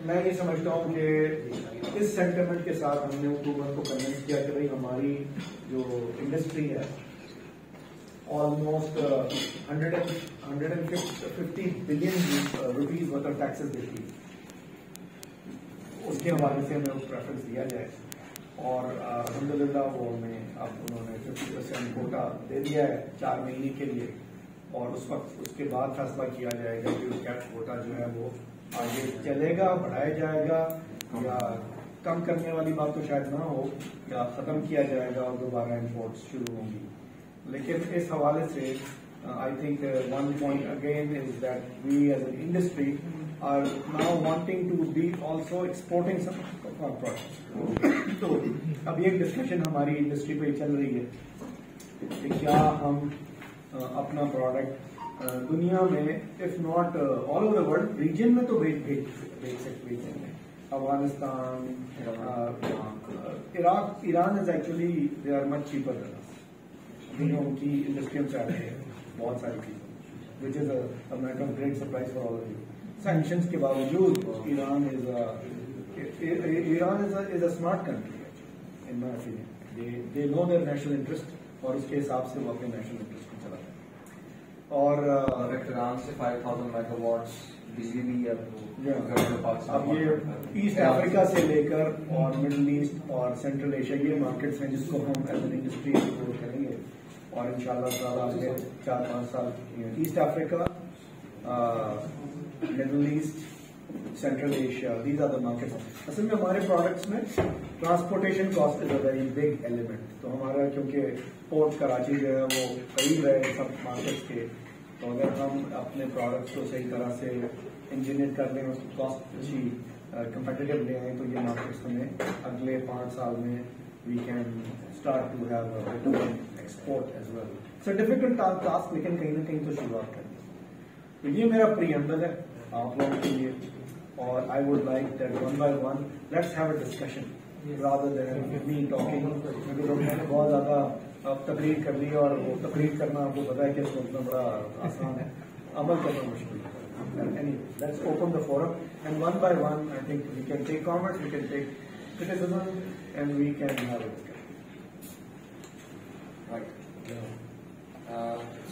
मैं ये समझता हूँ कि इस सेंटिमेंट के साथ हमने हुकूमत को कन्विंस किया कि भाई हमारी जो इंडस्ट्री है almost 150 billion rupees worth of taxes देती है, उसके हवाले से हमें प्रेफरेंस दिया जाए। और अल्हम्दुलिल्लाह वो हमें अब उन्होंने 50% कोटा दे दिया है 4 महीने के लिए, और उस वक्त उसके बाद फैसला किया जाएगा कि कैप कोटा जो है वो आगे चलेगा, बढ़ाया जाएगा, या कम करने वाली बात तो शायद ना हो, या खत्म किया जाएगा और दोबारा इंपोर्ट्स शुरू होंगी। लेकिन इस हवाले से I think one point again is that we as an industry are now wanting to be also exporting some products. तो अब ये डिस्कशन हमारी इंडस्ट्री पे चल रही है कि क्या हम अपना प्रोडक्ट दुनिया में if not all over the world region में तो बेच सकते हैं। Afghanistan, Iraq, Iran is actually they are much cheaper than us. उनकी इंडस्ट्रियल चार्ज है बहुत सारी चीजें, which is a matter of great surprise for all of you. Sanctions के बावजूद Iran is a smart country in my opinion. They know their national interest और उसके हिसाब से वो अपने नेशनल इंटरेस्ट को चलाते हैं। और ईरान से 5000 मेगावाट्स बिजली भी है। अब ये ईस्ट अफ्रीका से लेकर और मिडिल ईस्ट और सेंट्रल एशिया ये मार्केट्स हैं जिसको हम एज एन इंडस्ट्री एक्सप्लोर करेंगे, और इंशाल्लाह ताला अगले 4-5 साल East Africa, Middle East, Central Asia, these are the markets. असल में हमारे प्रोडक्ट्स में transportation cost is a very big element. तो हमारा क्योंकि पोर्ट कराची जो है वो करीब है सब मार्केट्स के, तो अगर हम अपने प्रोडक्ट्स को सही तरह से इंजीनियर कर लें, उसकी कॉस्ट अच्छी कंपेटिटिव ले आए, तो ये मार्केट्स हमें अगले 5 साल में we can start to have export as well. It's a difficult task, लेकिन कहीं ना कहीं तो शुरुआत करनी। तो ये मेरा प्रीएम्बल है आप लोगों के लिए, और I would like that one by one let's have a discussion rather than me talking, क्योंकि मैंने बहुत ज्यादा तकरीर कर ली, और वो तकरीर करना आपको पता है कि सोचना बड़ा आसान है, अमल करना मुश्किल है। Anyway, let's open the forum, and one by one I think we can take comments, we can take criticism, and we can have a discussion. Right.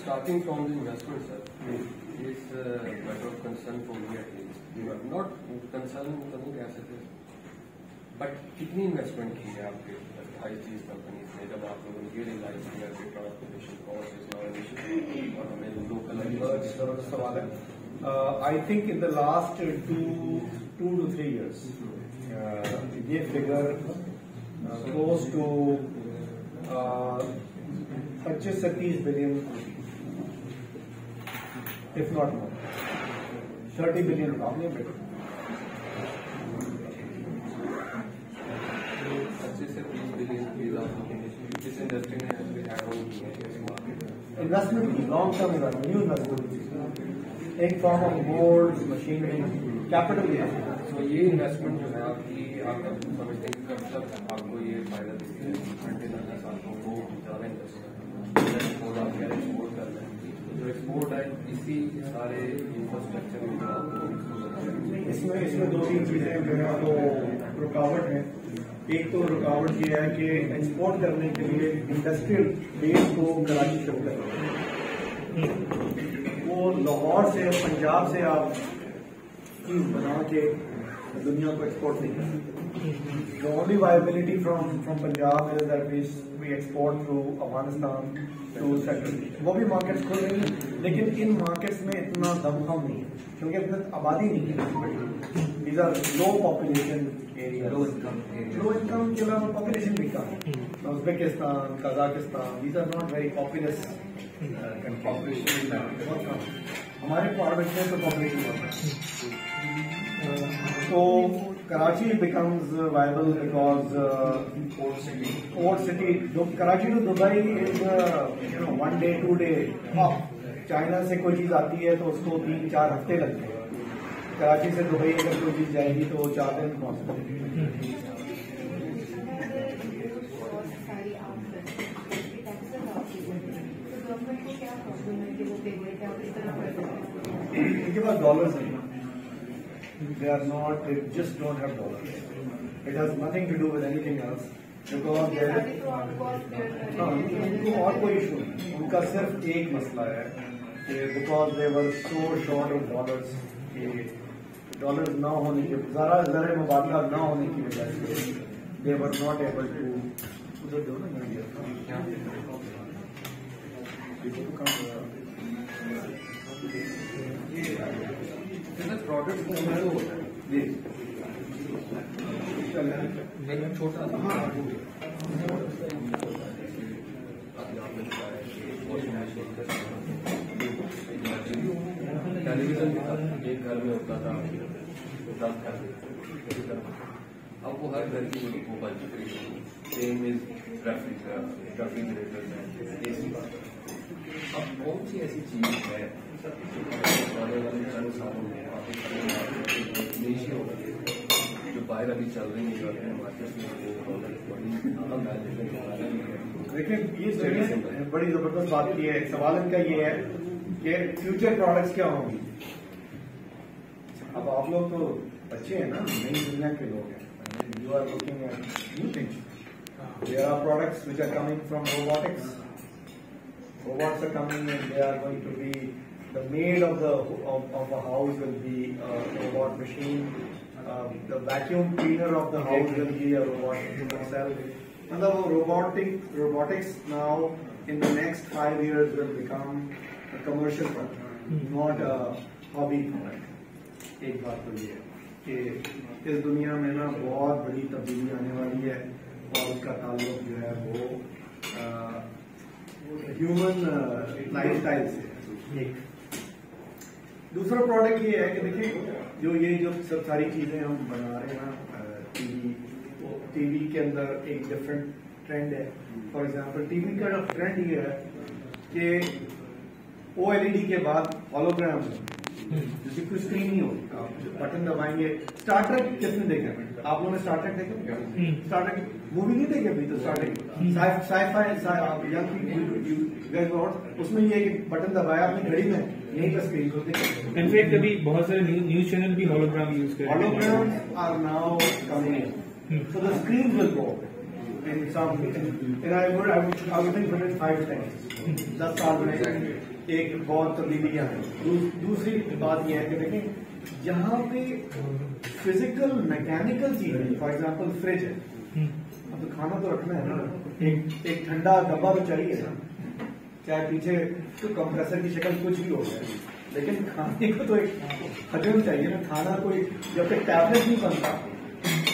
Starting from the investment, sir, is a matter of concern for me at least. Not concern नहीं कह सकते, but कितनी investment की है आपके ICs companies ने, जब आप लोगों ने ये रियलाइज किया कि transportation cost is not an issue और हमें लोकल सवाल है। I think in the last 2 to 3 years ये फिगर क्लोज टू 25 से 30 billion, if not more 30 billion आपने बेटर इन्वेस्टमेंट की लॉन्ग टर्म न्यू इन्वेस्टमेंट, एक form of board, machinery, capital. तो ये इन्वेस्टमेंट जो है आपकी, आप समझते हैं कब तक आपको ये फायदा देती है? आपको ज़्यादा एक्सपोर्ट कर रहे हैं, जो एक्सपोर्ट है इसी सारे इंफ्रास्ट्रक्चर में इसमें 2-3 चीजें जो है वो रुकावट है। एक तो रुकावट ये है कि एक्सपोर्ट करने के लिए इंडस्ट्रियल बेस को कराची शिफ्ट करना, वो लाहौर से, पंजाब से आप चीज बना के दुनिया को एक्सपोर्ट नहीं कर सकते। The only viability from Punjab is that we export through Afghanistan to central. वो भी मार्केट्स खुल रही हैं, लेकिन इन मार्केट्स में इतना दमखम नहीं है क्योंकि इतना आबादी नहीं है। These are low population area, low income के अलावा पॉपुलेशन भी कम है। Uzbekistan, Kazakhstan, these are not very populous population, बहुत कम। हमारे प्रोडक्ट में तो पॉपुलेशन बहुत है। तो Karachi becomes viable because port city. Karachi to Dubai is 1 day 2 day hop. China से कोई चीज आती है तो उसको 3-4 हफ्ते लगते हैं। कराची से दुबई अगर कोई चीज जाएगी तो 4 दिन पहुंचती है। पॉसिबल है कि वो पे करें, क्या इस तरह कर सकते हैं? इनके पास डॉलर्स नहीं, they are not, they just don't have dollars. It has nothing to do with anything else. Because they उनको और कोई इशू नहीं, उनका सिर्फ एक मसला है कि because they were so short of dollars, कि डॉलर्स ना होने के ज़रा मुबादला ना होने की वजह से दे वर नॉट एबल टू, उधर दो ना प्रोडक्ट होता है जी छोटा टेलीविजन एक घर में होता था, 10 घर में, अब वो हर घर की वो बन चुकी है। Same is refrigerator AC. अब कौन सी ऐसी चीज है आने वाले चंद सालों में देशी हो गई जो बाहर अभी चल रही है मार्केट में? देखिए ये बड़ी जबरदस्त बात की है। सवाल इनका ये है कि फ्यूचर प्रोडक्ट्स क्या होंगी। अब आप लोग तो अच्छे हैं ना, नई दुनिया के लोग हैं, you are looking at new things. There are products which are coming from robotics. Robots are coming and they are going to be the maid of a house will be a robot machine. The vacuum cleaner of the house will be a robot itself. And the robotics now in the next 5 years will become a commercial product, not a hobby product. एक बात तो ये है कि इस दुनिया में ना बहुत बड़ी तब्दीली आने वाली है और उसका ताल्लुक जो है वो ह्यूमन लाइफस्टाइल से। एक दूसरा प्रोडक्ट ये है कि देखिए जो सब सारी चीजें हम बना रहे हैं ना, टीवी के अंदर एक डिफरेंट ट्रेंड है। फॉर एग्जांपल टीवी का ट्रेंड ये है कि OLED के बाद होलोग्राम, जिसकी कोई स्क्रीन नहीं होगी, आप बटन दबाएंगे। स्टार ट्रेक किसने देखा? आप लोगों ने स्टार ट्रेक देखा? स्टार ट्रेक मूवी नहीं देखी अभी तो? स्टार ट्रेक उसमें ये बटन दबाया अपनी घड़ी में, यही पर स्क्रीन को देखा। इनफैक्ट अभी बहुत सारे न्यूज चैनल भी होलोग्राम यूज कर रहे हैं। Holograms are now coming in. So the screens will go in some, and I would think within 5 to 10 years. 10 साल में एक बहुत तब्दीली है। दूसरी बात यह है कि देखें जहाँ पे फिजिकल मैकेनिकल चीजें, फॉर एग्जाम्पल फ्रिज है, अब तो खाना तो रखना है ना, एक ठंडा डब्बा तो चाहिए ना, चाहे पीछे तो कंप्रेसर की शक्ल कुछ भी हो जाए, लेकिन खाने को तो एक हजम चाहिए ना। खाना कोई जब तक टैबलेट नहीं बनता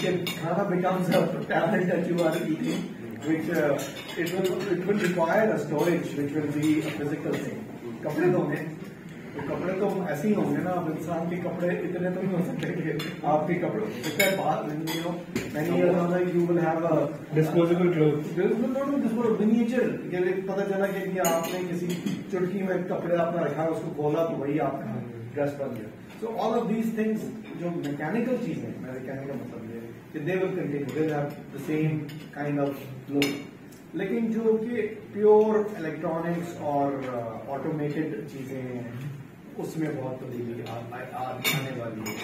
कि खाना becomes a tablet that you are eating, which it will require a storage which will be a physical thing. कपड़े धोने तो कपड़े तो ऐसे ही होंगे ना। अब इंसान के कपड़े इतने तो नहीं हो सकते कि आपके कपड़े many you will have a disposable cloth, miniature. पता चला कि आपने किसी चुटकी में कपड़े अपना रखा, उसको खोला तो वही आपका ड्रेस बन गया। So all of these things जो मैकेनिकल चीजें, मेरे कहने का मतलब ये कि they will continue, they have the same kind of look. लेकिन जो कि प्योर इलेक्ट्रॉनिक्स और ऑटोमेटेड चीजें हैं उसमें बहुत तब्दीली आने वाली है।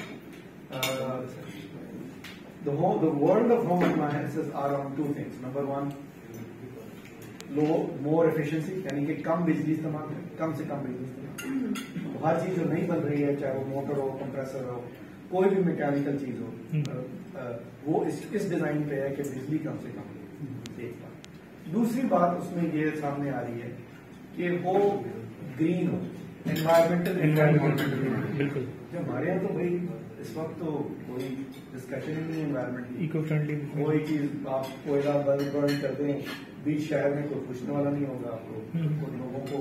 The world of home appliances are on 2 things. Number 1, more efficiency, यानी कि कम बिजली इस्तेमाल, कम से कम बिजली इस्तेमाल। हर चीज जो नहीं बन रही है, चाहे वो मोटर हो, कंप्रेसर हो, कोई भी मैकेनिकल चीज हो, वो इस डिजाइन पे है कि बिजली कम से कम। एक बात। दूसरी बात उसमें ये सामने आ रही है कि वो ग्रीन हो, एनवायरमेंटल। बिल्कुल। हमारे यहाँ तो भाई इस वक्त तो कोई डिस्कशन ही नहीं है एनवायरमेंट की। इको फ्रेंडली कोई चीज आप कोयला बर्न कर दें बीच शहर में, कोई पूछने वाला नहीं होगा आपको। कुछ लोगों को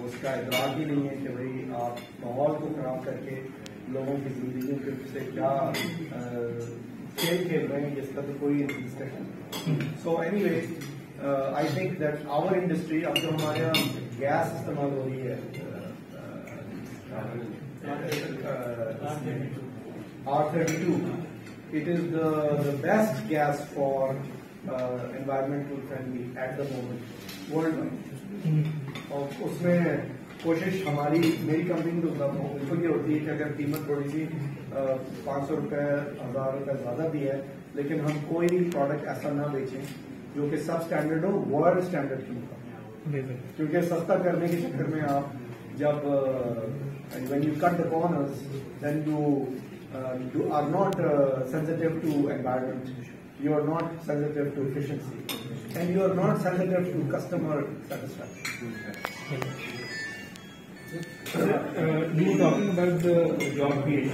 उसका इदराक ही नहीं है कि भाई आप माहौल को खराब करके लोगों की जिंदगी से क्या खेल खेल रहे हैं, इसका तो कोई discussion. So anyway I think that our industry, अब जो हमारे यहाँ गैस इस्तेमाल हो रही है R32, it is the best gas for environmental friendly at the moment worldwide. और उसमें कोशिश हमारी मेरी कंपनी तो बिल्कुल ये होती है कि अगर कीमत थोड़ी सी 500 रुपए 1000 रुपए ज्यादा भी है, लेकिन हम कोई भी प्रोडक्ट ऐसा ना बेचें जो कि सब स्टैंडर्ड हो, वर्ल्ड स्टैंडर्ड की हो। क्योंकि सस्ता करने के चक्कर में आप जब when you cut the corners, then you are not sensitive to environment, you are not sensitive to efficiency, and you are not sensitive to customer satisfaction. You were talking about the job creation.